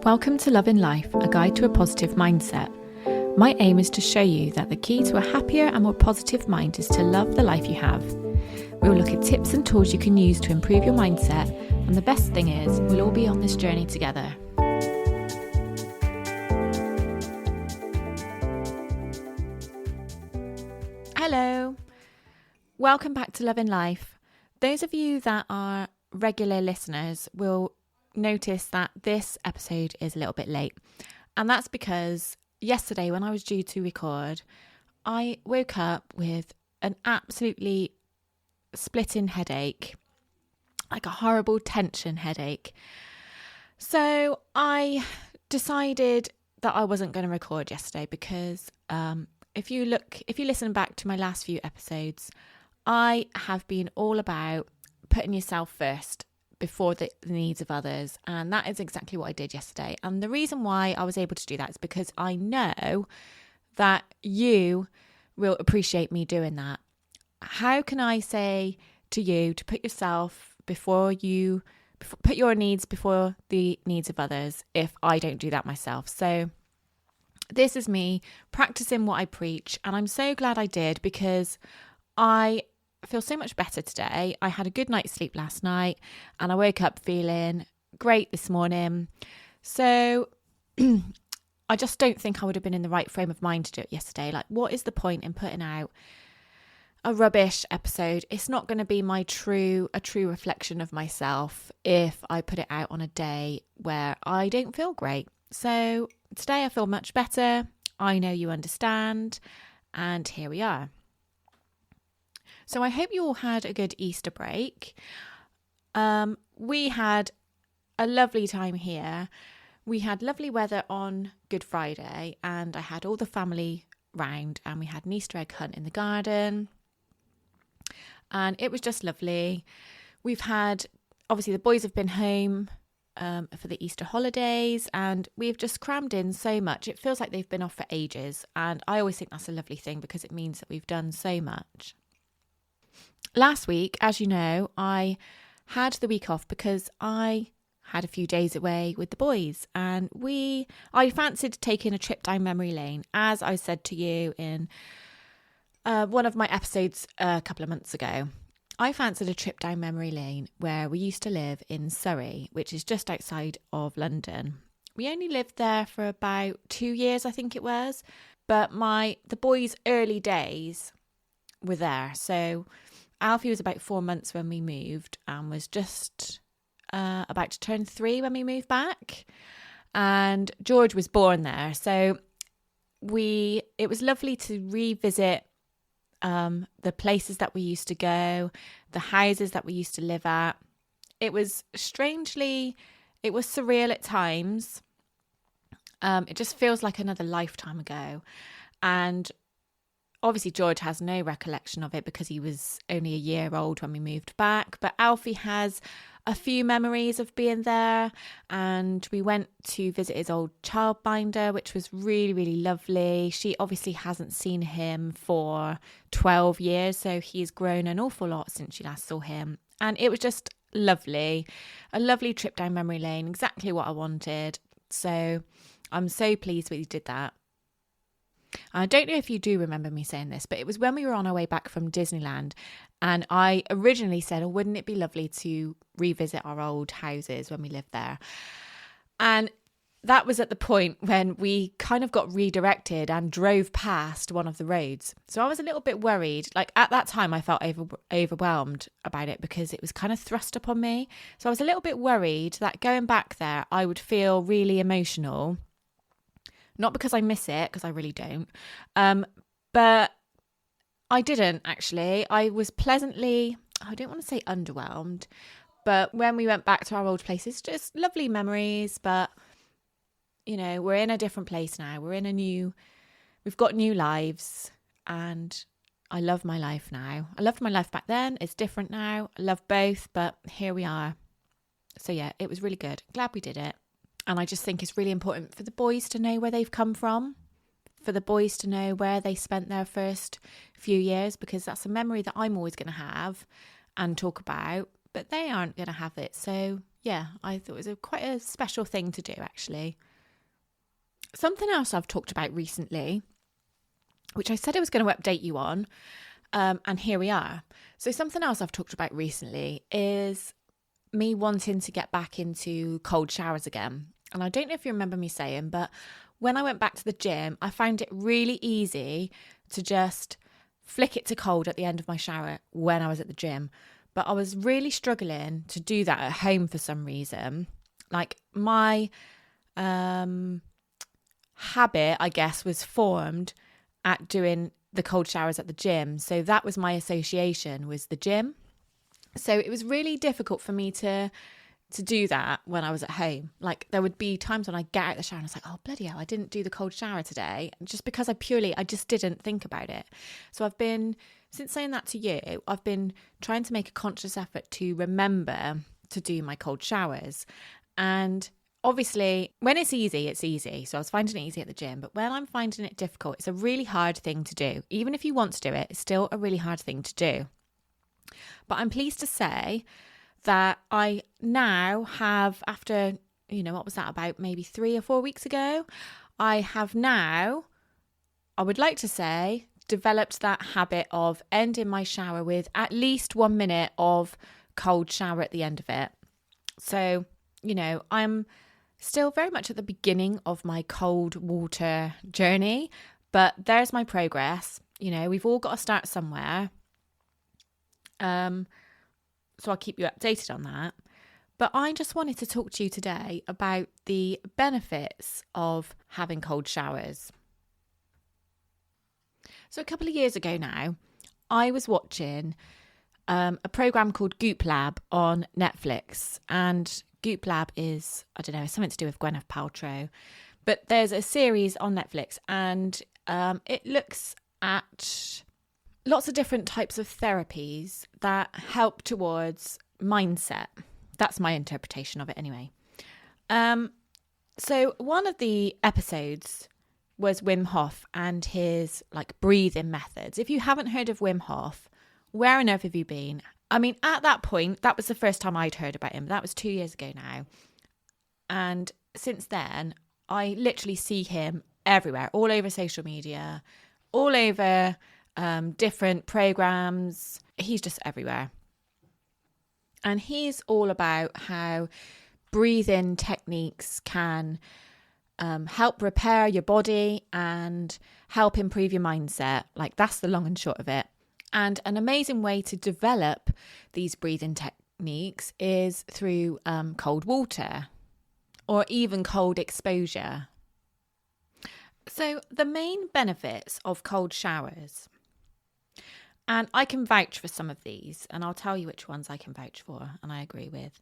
Welcome to Love in Life, a guide to a positive mindset. My aim is to show you that the key to a happier and more positive mind is to love the life you have. We will look at tips and tools you can use to improve your mindset, and the best thing is, we'll all be on this journey together. Hello, welcome back to Love in Life. Those of you that are regular listeners will notice that this episode is a little bit late, and that's because yesterday when I was due to record, I woke up with an absolutely splitting headache, like a horrible tension headache. So I decided that I wasn't going to record yesterday because if you listen back to my last few episodes, I have been all about putting yourself first before the needs of others, and that is exactly what I did yesterday. And the reason why I was able to do that is because I know that you will appreciate me doing that. How can I say to you to put yourself put your needs before the needs of others if I don't do that myself? So this is me practicing what I preach, and I'm so glad I did because I feel so much better today. I had a good night's sleep last night and I woke up feeling great this morning. So I just don't think I would have been in the right frame of mind to do it yesterday. Like, what is the point in putting out a rubbish episode? It's not going to be a true reflection of myself if I put it out on a day where I don't feel great. So today I feel much better. I know you understand, and here we are. So I hope you all had a good Easter break. We had a lovely time here. We had lovely weather on Good Friday, and I had all the family round, and we had an Easter egg hunt in the garden, and it was just lovely. We've had, obviously the boys have been home for the Easter holidays, and we've just crammed in so much. It feels like they've been off for ages, and I always think that's a lovely thing because it means that we've done so much. Last week, as you know, I had the week off because I had a few days away with the boys, and I fancied taking a trip down memory lane, as I said to you in one of my episodes a couple of months ago. I fancied a trip down memory lane where we used to live in Surrey, which is just outside of London. We only lived there for about 2 years, I think it was, but the boys' early days were there. So Alfie was about 4 months when we moved and was just about to turn 3 when we moved back. And George was born there. So it was lovely to revisit the places that we used to go, the houses that we used to live at. It was surreal at times. It just feels like another lifetime ago. And obviously, George has no recollection of it because he was only a year old when we moved back. But Alfie has a few memories of being there. And we went to visit his old childminder, which was really, really lovely. She obviously hasn't seen him for 12 years. So he's grown an awful lot since she last saw him. And it was just lovely. A lovely trip down memory lane. Exactly what I wanted. So I'm so pleased that we did that. I don't know if you do remember me saying this, but it was when we were on our way back from Disneyland, and I originally said, wouldn't it be lovely to revisit our old houses when we lived there? And that was at the point when we kind of got redirected and drove past one of the roads. So I was a little bit worried. Like at that time, I felt overwhelmed about it because it was kind of thrust upon me. So I was a little bit worried that going back there, I would feel really emotional. Not because I miss it, because I really don't. But I didn't, actually. I was pleasantly, I don't want to say underwhelmed, but when we went back to our old places, just lovely memories. But, you know, we're in a different place now. We've got new lives, and I love my life now. I loved my life back then. It's different now. I love both, but here we are. So yeah, it was really good. Glad we did it. And I just think it's really important for the boys to know where they've come from, for the boys to know where they spent their first few years, because that's a memory that I'm always going to have and talk about, but they aren't going to have it. So yeah, I thought it was quite a special thing to do, actually. Something else I've talked about recently, which I said I was going to update you on, and here we are. So something else I've talked about recently is me wanting to get back into cold showers again. And I don't know if you remember me saying, but when I went back to the gym, I found it really easy to just flick it to cold at the end of my shower when I was at the gym. But I was really struggling to do that at home for some reason. Like my habit, I guess, was formed at doing the cold showers at the gym. So that was my association, was the gym. So it was really difficult for me to do that when I was at home. Like there would be times when I get out of the shower and I was like, oh, bloody hell, I didn't do the cold shower today. Just because I just didn't think about it. So since saying that to you, I've been trying to make a conscious effort to remember to do my cold showers. And obviously, when it's easy, it's easy. So I was finding it easy at the gym. But when I'm finding it difficult, it's a really hard thing to do. Even if you want to do it, it's still a really hard thing to do. But I'm pleased to say that I now have, after, what was that, about maybe 3 or 4 weeks ago, I have now, I would like to say, developed that habit of ending my shower with at least 1 minute of cold shower at the end of it. So, I'm still very much at the beginning of my cold water journey, but there's my progress. We've all got to start somewhere. So I'll keep you updated on that. But I just wanted to talk to you today about the benefits of having cold showers. So a couple of years ago now, I was watching a program called Goop Lab on Netflix. And Goop Lab is, I don't know, something to do with Gwyneth Paltrow. But there's a series on Netflix and it looks at lots of different types of therapies that help towards mindset. That's my interpretation of it anyway. So one of the episodes was Wim Hof and his breathing methods. If you haven't heard of Wim Hof, where on earth have you been? I mean, at that point, that was the first time I'd heard about him. That was 2 years ago now. And since then, I literally see him everywhere, all over social media, all over different programs. He's just everywhere. And he's all about how breathing techniques can help repair your body and help improve your mindset. That's the long and short of it. And an amazing way to develop these breathing techniques is through cold water or even cold exposure. So the main benefits of cold showers, and I can vouch for some of these, and I'll tell you which ones I can vouch for and I agree with.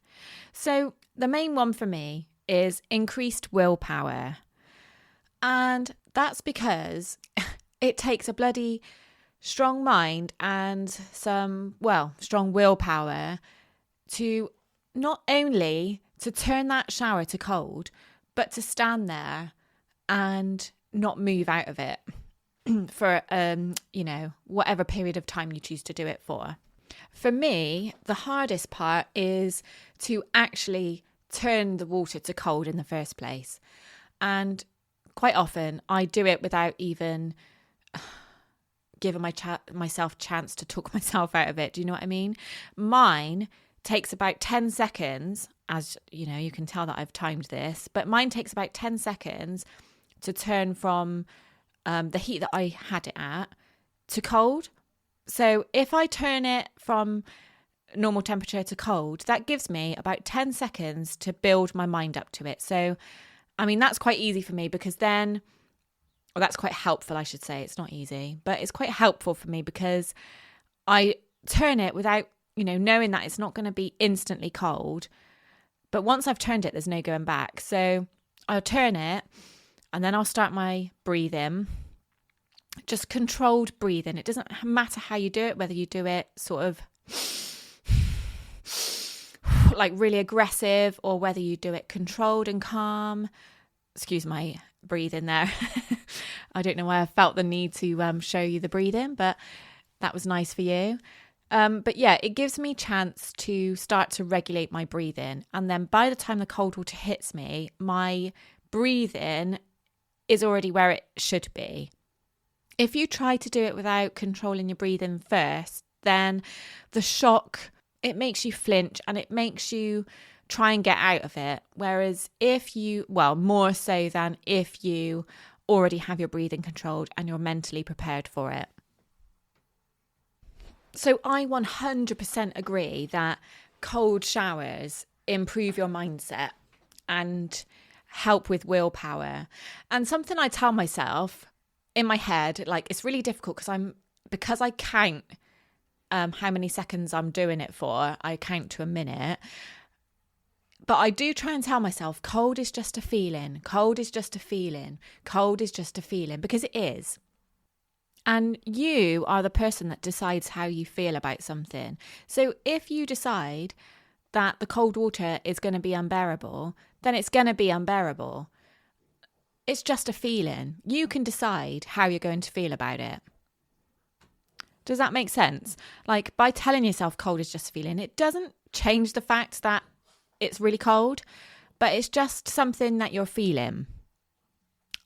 So the main one for me is increased willpower. And that's because it takes a bloody strong mind and some, strong willpower to not only to turn that shower to cold, but to stand there and not move out of it for, whatever period of time you choose to do it for. For me, the hardest part is to actually turn the water to cold in the first place. And quite often I do it without even giving myself chance to talk myself out of it. Do you know what I mean? Mine takes about 10 seconds, as you can tell that I've timed this, but mine takes about 10 seconds to turn from the heat that I had it at to cold. So if I turn it from normal temperature to cold, that gives me about 10 seconds to build my mind up to it. So, I mean, that's quite easy for me because then, or that's quite helpful, I should say. It's not easy, but it's quite helpful for me because I turn it without, knowing that it's not going to be instantly cold. But once I've turned it, there's no going back. So I'll turn it and then I'll start my breathing. Just controlled breathing. It doesn't matter how you do it, whether you do it sort of like really aggressive or whether you do it controlled and calm. Excuse my breathing there. I don't know why I felt the need to show you the breathing, but that was nice for you. But yeah, it gives me a chance to start to regulate my breathing. And then by the time the cold water hits me, my breathing is already where it should be. If you try to do it without controlling your breathing first, then the shock, it makes you flinch and it makes you try and get out of it. Whereas more so than if you already have your breathing controlled and you're mentally prepared for it. So I 100% agree that cold showers improve your mindset and help with willpower. And something I tell myself in my head, like, it's really difficult because I count how many seconds I'm doing it for. I count to a minute. But I do try and tell myself, cold is just a feeling. Cold is just a feeling. Cold is just a feeling, because it is. And you are the person that decides how you feel about something. So if you decide that the cold water is going to be unbearable, then it's going to be unbearable. It's just a feeling. You can decide how you're going to feel about it. Does that make sense? Like, by telling yourself cold is just a feeling, it doesn't change the fact that it's really cold, but it's just something that you're feeling.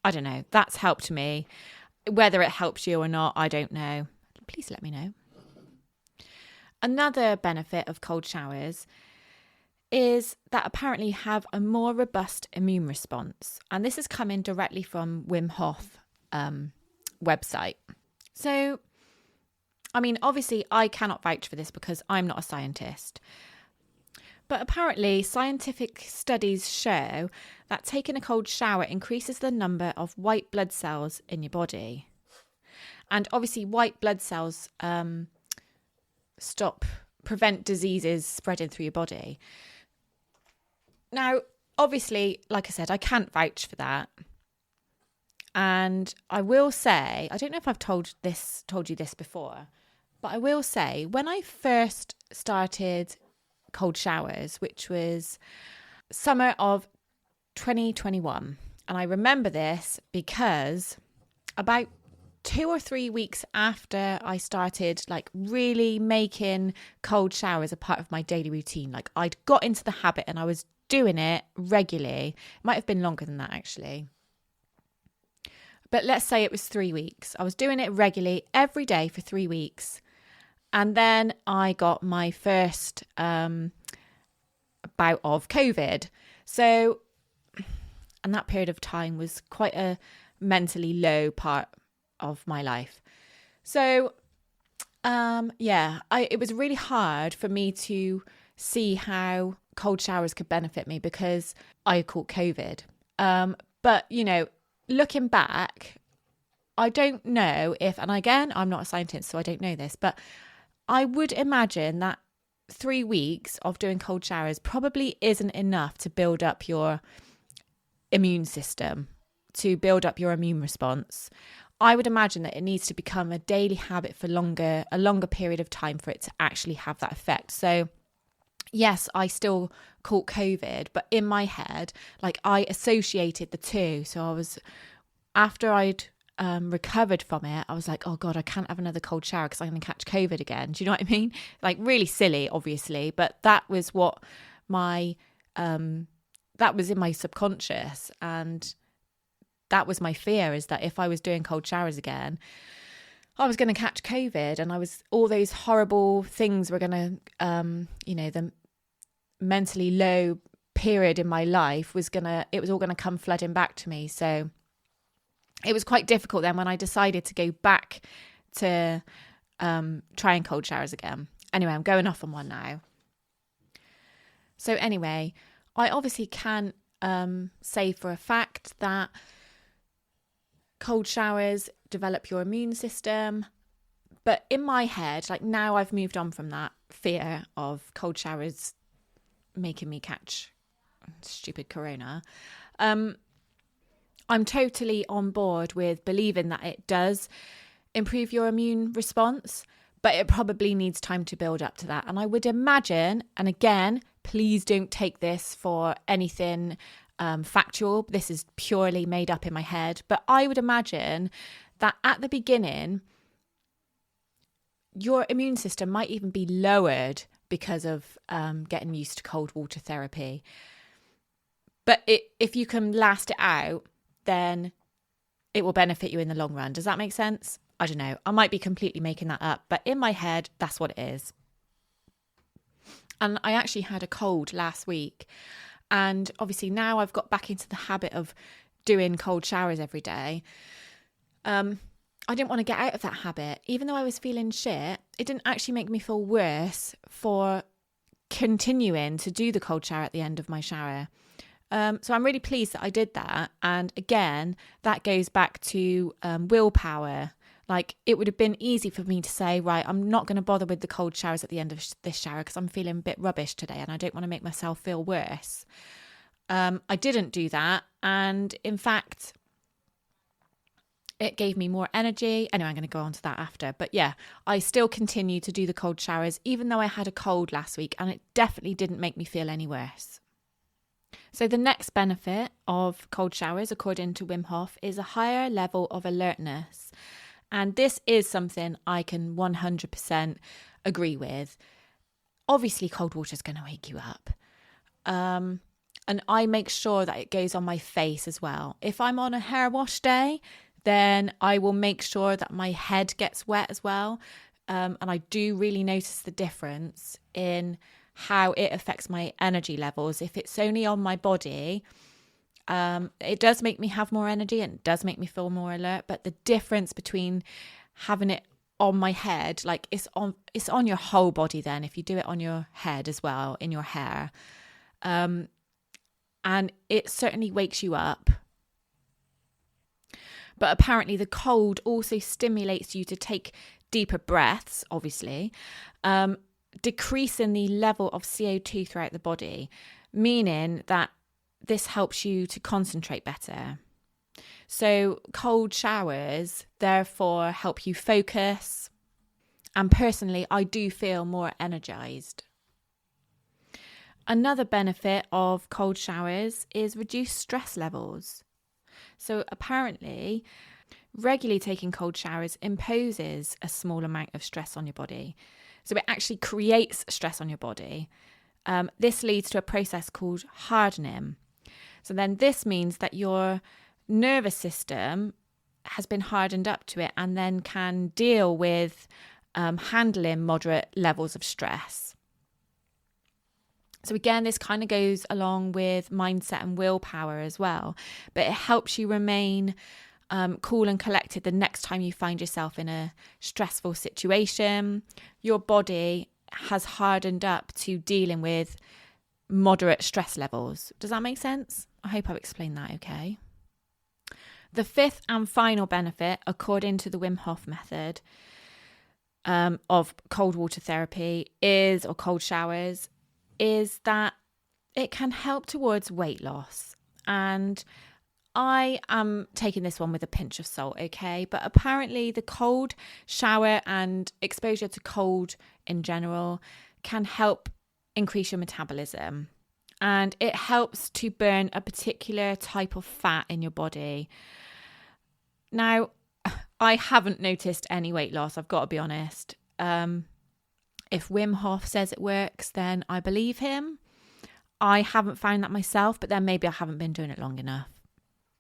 I don't know. That's helped me. Whether it helps you or not, I don't know. Please let me know. Another benefit of cold showers is that apparently have a more robust immune response. And this is coming directly from Wim Hof website. So, I mean, obviously I cannot vouch for this because I'm not a scientist. But apparently scientific studies show that taking a cold shower increases the number of white blood cells in your body. And obviously white blood cells prevent diseases spreading through your body. Now, obviously, like I said, I can't vouch for that. And I will say, I don't know if I've told you this before, but I will say, when I first started cold showers, which was summer of 2021, and I remember this because about 2 or 3 weeks after I started like really making cold showers a part of my daily routine, like I'd got into the habit and I was doing it regularly. It might have been longer than that actually, but let's say it was 3 weeks. I was doing it regularly every day for 3 weeks. And then I got my first bout of COVID. So, and that period of time was quite a mentally low part of my life. So, it was really hard for me to see how cold showers could benefit me because I caught COVID. But, looking back, I don't know if, and again, I'm not a scientist, so I don't know this, but I would imagine that 3 weeks of doing cold showers probably isn't enough to build up your immune system, to build up your immune response. I would imagine that it needs to become a daily habit for a longer period of time for it to actually have that effect. So yes, I still caught COVID, but in my head, like I associated the two. So after I'd recovered from it, I was like, oh God, I can't have another cold shower because I'm going to catch COVID again. Do you know what I mean? Like really silly, obviously, but that was what that was in my subconscious. And that was my fear, is that if I was doing cold showers again, I was going to catch COVID, and all those horrible things were going to, the mentally low period in my life it was all going to come flooding back to me. So it was quite difficult then when I decided to go back to trying cold showers again. Anyway, I'm going off on one now. So anyway, I obviously can't say for a fact that cold showers develop your immune system. But in my head, like now I've moved on from that fear of cold showers making me catch stupid corona. I'm totally on board with believing that it does improve your immune response, but it probably needs time to build up to that. And I would imagine, and again, please don't take this for anything factual. This is purely made up in my head, but I would imagine that at the beginning, your immune system might even be lowered because of getting used to cold water therapy. But if you can last it out, then it will benefit you in the long run. Does that make sense? I don't know. I might be completely making that up, but in my head, that's what it is. And I actually had a cold last week. And obviously now I've got back into the habit of doing cold showers every day. I didn't want to get out of that habit. Even though I was feeling shit, it didn't actually make me feel worse for continuing to do the cold shower at the end of my shower. So I'm really pleased that I did that. And again, that goes back to willpower. Like, it would have been easy for me to say, right, I'm not going to bother with the cold showers at the end of this shower because I'm feeling a bit rubbish today and I don't want to make myself feel worse. I didn't do that. And in fact, it gave me more energy. Anyway, I'm going to go on to that after. But yeah, I still continue to do the cold showers, even though I had a cold last week, and it definitely didn't make me feel any worse. So the next benefit of cold showers, according to Wim Hof, is a higher level of alertness. And this is something I can 100% agree with. Obviously, cold water is going to wake you up. And I make sure that it goes on my face as well. If I'm on a hair wash day, then I will make sure that my head gets wet as well. And I do really notice the difference in how it affects my energy levels. If it's only on my body, it does make me have more energy and it does make me feel more alert. But the difference between having it on my head, like it's on your whole body then, if you do it on your head as well, in your hair. And it certainly wakes you up. But apparently the cold also stimulates you to take deeper breaths, obviously, decreasing the level of CO2 throughout the body, meaning that this helps you to concentrate better. So cold showers, therefore, help you focus. And personally, I do feel more energized. Another benefit of cold showers is reduced stress levels. So apparently, regularly taking cold showers imposes a small amount of stress on your body. So it actually creates stress on your body. This leads to a process called hardening. So then this means that your nervous system has been hardened up to it and then can deal with handling moderate levels of stress. So again, this kind of goes along with mindset and willpower as well, but it helps you remain cool and collected the next time you find yourself in a stressful situation. Your body has hardened up to dealing with moderate stress levels. Does that make sense? I hope I've explained that okay. The fifth and final benefit, according to the Wim Hof method of cold water therapy or cold showers, is that it can help towards weight loss. And I am taking this one with a pinch of salt, okay? But apparently the cold shower and exposure to cold in general can help increase your metabolism. And it helps to burn a particular type of fat in your body. Now, I haven't noticed any weight loss, I've got to be honest. If Wim Hof says it works, then I believe him. I haven't found that myself, but then maybe I haven't been doing it long enough.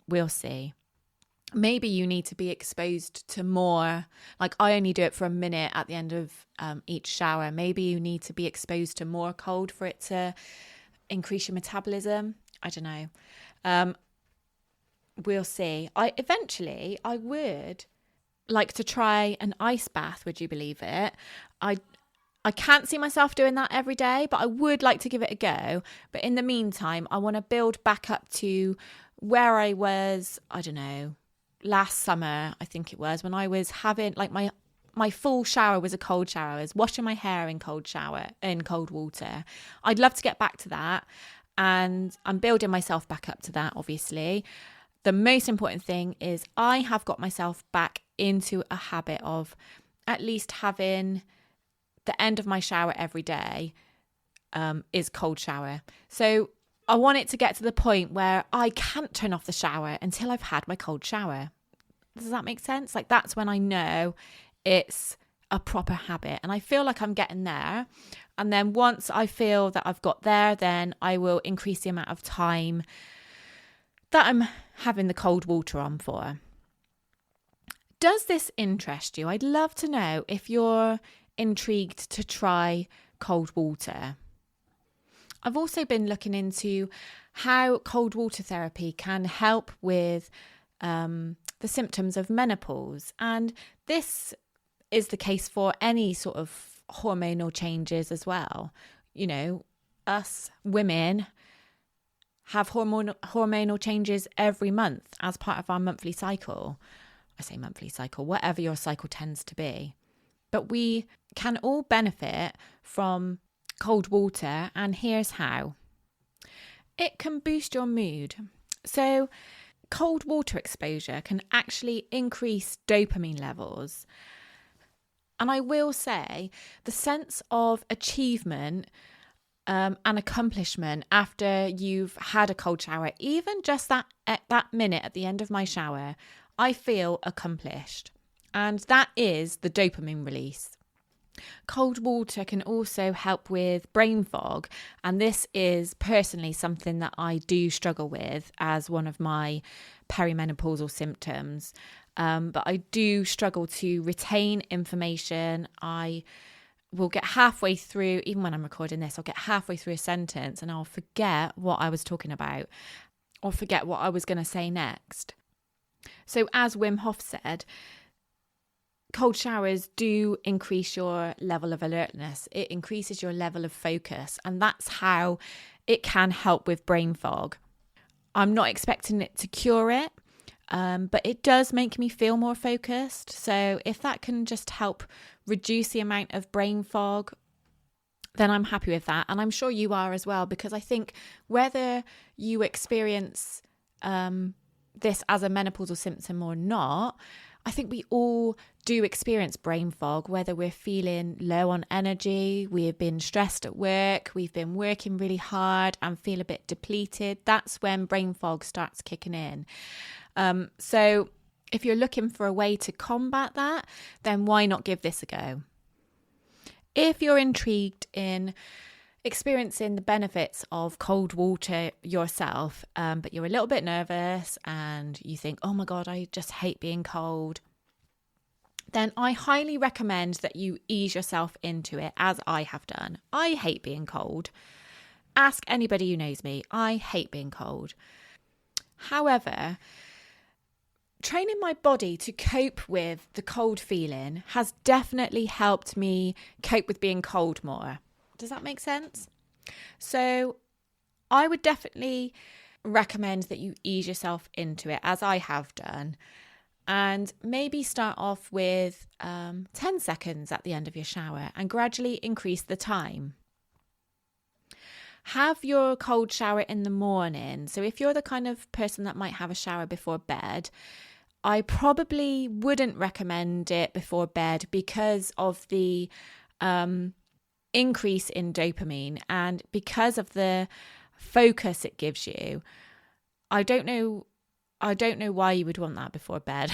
We'll see. Maybe you need to be exposed to more. Like, I only do it for a minute at the end of each shower. Maybe you need to be exposed to more cold for it to increase your metabolism. I don't know. We'll see. I would like to try an ice bath. Would you believe it? I can't see myself doing that every day, but I would like to give it a go. But in the meantime, I want to build back up to where I was, I don't know, last summer, I think it was, when I was having like my full shower was a cold shower. I was washing my hair in cold water. I'd love to get back to that. And I'm building myself back up to that, obviously. The most important thing is I have got myself back into a habit of at least having the end of my shower every day is cold shower. So I want it to get to the point where I can't turn off the shower until I've had my cold shower. Does that make sense? Like, that's when I know it's a proper habit. And I feel like I'm getting there. And then once I feel that I've got there, then I will increase the amount of time that I'm having the cold water on for. Does this interest you? I'd love to know if you're intrigued to try cold water. I've also been looking into how cold water therapy can help with the symptoms of menopause. And this is the case for any sort of hormonal changes as well. You know, us women have hormonal changes every month as part of our monthly cycle. I say monthly cycle, whatever your cycle tends to be. But we can all benefit from cold water, and here's how. It can boost your mood. So cold water exposure can actually increase dopamine levels. And I will say the sense of achievement and accomplishment after you've had a cold shower, even just that minute at the end of my shower, I feel accomplished. And that is the dopamine release. Cold water can also help with brain fog. And this is personally something that I do struggle with as one of my perimenopausal symptoms. But I do struggle to retain information. I will get halfway through, even when I'm recording this, I'll get halfway through a sentence and I'll forget what I was talking about or forget what I was going to say next. So as Wim Hof said, cold showers do increase your level of alertness. It increases your level of focus, and that's how it can help with brain fog. I'm not expecting it to cure it, but it does make me feel more focused. So if that can just help reduce the amount of brain fog, then I'm happy with that. And I'm sure you are as well, because I think whether you experience this as a menopausal symptom or not, I think we all do experience brain fog, whether we're feeling low on energy, we've been stressed at work, we've been working really hard and feel a bit depleted. That's when brain fog starts kicking in. So if you're looking for a way to combat that, then why not give this a go? If you're intrigued in experiencing the benefits of cold water yourself, but you're a little bit nervous and you think, oh my God, I just hate being cold, then I highly recommend that you ease yourself into it, as I have done. I hate being cold. Ask anybody who knows me. I hate being cold. However, training my body to cope with the cold feeling has definitely helped me cope with being cold more. Does that make sense? So I would definitely recommend that you ease yourself into it, as I have done, and maybe start off with 10 seconds at the end of your shower and gradually increase the time. Have your cold shower in the morning. So if you're the kind of person that might have a shower before bed, I probably wouldn't recommend it before bed because of the increase in dopamine and because of the focus it gives you. I don't know why you would want that before bed.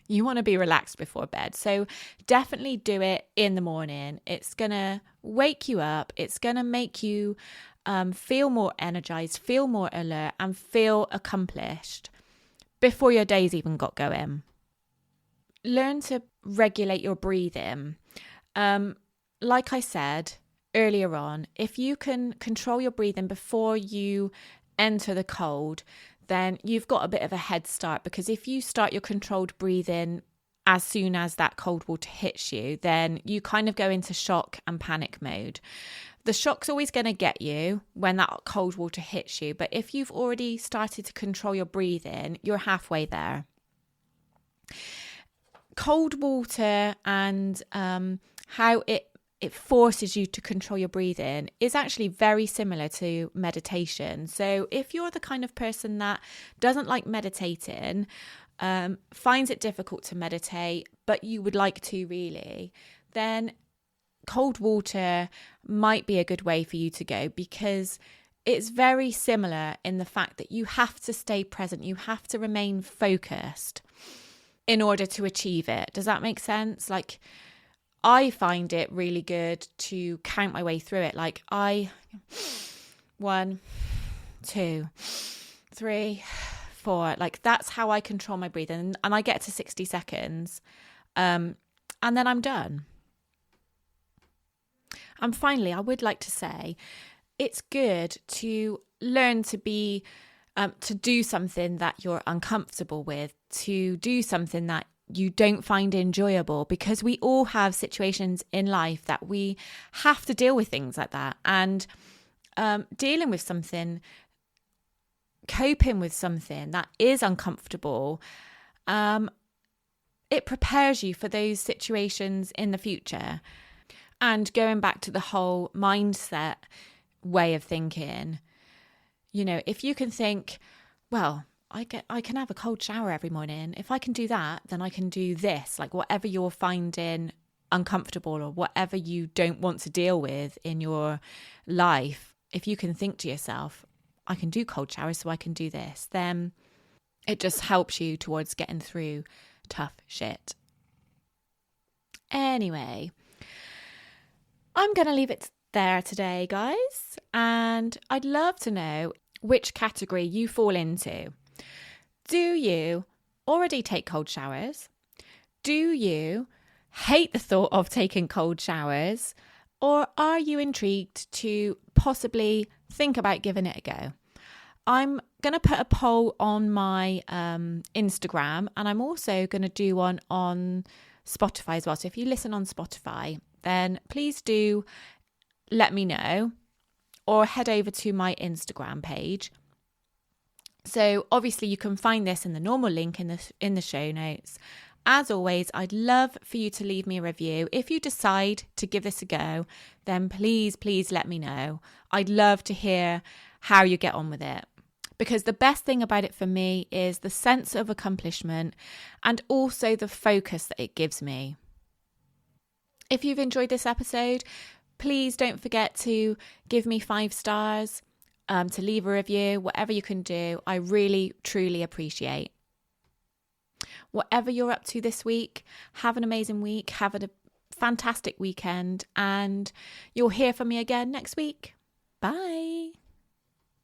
You want to be relaxed before bed. So definitely do it in the morning. It's going to wake you up. It's going to make you feel more energized, feel more alert, and feel accomplished before your day's even got going. Learn to regulate your breathing. Like I said earlier on, if you can control your breathing before you enter the cold, then you've got a bit of a head start, because if you start your controlled breathing as soon as that cold water hits you, then you kind of go into shock and panic mode. The shock's always going to get you when that cold water hits you, but if you've already started to control your breathing, you're halfway there. Cold water and how it forces you to control your breathing is actually very similar to meditation. So if you're the kind of person that doesn't like meditating, finds it difficult to meditate, but you would like to really, then cold water might be a good way for you to go, because it's very similar in the fact that you have to stay present, you have to remain focused in order to achieve it. Does that make sense? Like, I find it really good to count my way through it. Like 1, 2, 3, 4. Like that's how I control my breathing. And I get to 60 seconds and then I'm done. And finally, I would like to say it's good to learn to be, to do something that you're uncomfortable with, to do something that you don't find enjoyable, because we all have situations in life that we have to deal with things like that. And dealing with something, coping with something that is uncomfortable, it prepares you for those situations in the future. And going back to the whole mindset way of thinking, you know, if you can think, well, I can have a cold shower every morning. If I can do that, then I can do this. Like whatever you're finding uncomfortable or whatever you don't want to deal with in your life, if you can think to yourself, I can do cold showers, so I can do this, then it just helps you towards getting through tough shit. Anyway, I'm going to leave it there today, guys. And I'd love to know which category you fall into. Do you already take cold showers? Do you hate the thought of taking cold showers? Or are you intrigued to possibly think about giving it a go? I'm going to put a poll on my Instagram, and I'm also going to do one on Spotify as well. So if you listen on Spotify, then please do let me know, or head over to my Instagram page. So obviously you can find this in the normal link in the show notes. As always, I'd love for you to leave me a review. If you decide to give this a go, then please let me know. I'd love to hear how you get on with it. Because the best thing about it for me is the sense of accomplishment and also the focus that it gives me. If you've enjoyed this episode, please don't forget to give me 5 stars, to leave a review, whatever you can do. I really, truly appreciate. Whatever you're up to this week, have an amazing week, have a fantastic weekend, and you'll hear from me again next week. Bye.